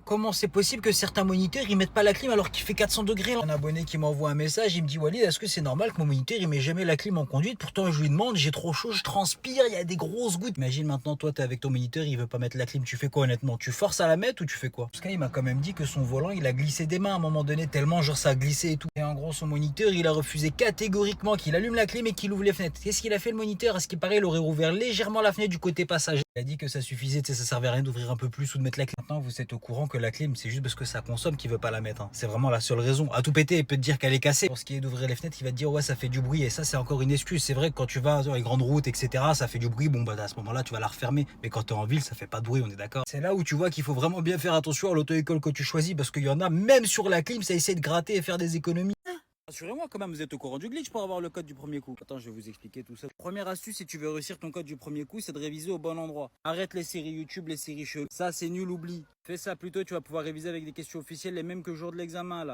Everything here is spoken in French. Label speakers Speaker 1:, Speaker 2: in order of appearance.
Speaker 1: Comment c'est possible que certains moniteurs ils mettent pas la clim alors qu'il fait 400 degrés? Un abonné qui m'envoie un message, il me dit Walid, est-ce que c'est normal que mon moniteur il met jamais la clim en conduite? Pourtant je lui demande, j'ai trop chaud, je transpire, il y a des grosses gouttes. Imagine maintenant toi t'es avec ton moniteur, il veut pas mettre la clim, tu fais quoi honnêtement? Tu forces à la mettre ou tu fais quoi? Parce qu'il m'a quand même dit que son volant il a glissé des mains à un moment donné tellement genre ça a glissé et tout. Et en gros son moniteur il a refusé catégoriquement qu'il allume la clim et qu'il ouvre les fenêtres. Qu'est-ce qu'il a fait le moniteur? À ce qui paraît il aurait rouvert légèrement la fenêtre du côté passager. Il a dit que ça suffisait, tu sais, ça servait à rien d'ouvrir un peu plus ou de mettre la clim. Maintenant, vous êtes au courant que la clim, c'est juste parce que ça consomme qu'il veut pas la mettre. Hein. C'est vraiment la seule raison. À tout péter, il peut te dire qu'elle est cassée. Pour ce qui est d'ouvrir les fenêtres, il va te dire ouais, ça fait du bruit. Et ça, c'est encore une excuse. C'est vrai que quand tu vas sur les grandes routes, etc., ça fait du bruit. Bon, bah à ce moment-là, tu vas la refermer. Mais quand tu es en ville, ça fait pas de bruit, on est d'accord. C'est là où tu vois qu'il faut vraiment bien faire attention à l'auto-école que tu choisis parce qu'il y en a, même sur la clim, ça essaie de gratter et faire des économies. Rassurez-moi quand même, vous êtes au courant du glitch pour avoir le code du premier coup. Attends, je vais vous expliquer tout ça. Première astuce, si tu veux réussir ton code du premier coup, c'est de réviser au bon endroit. Arrête les séries YouTube, les séries cheloues. Ça, c'est nul, oublie. Fais ça plutôt, tu vas pouvoir réviser avec des questions officielles les mêmes que le jour de l'examen là.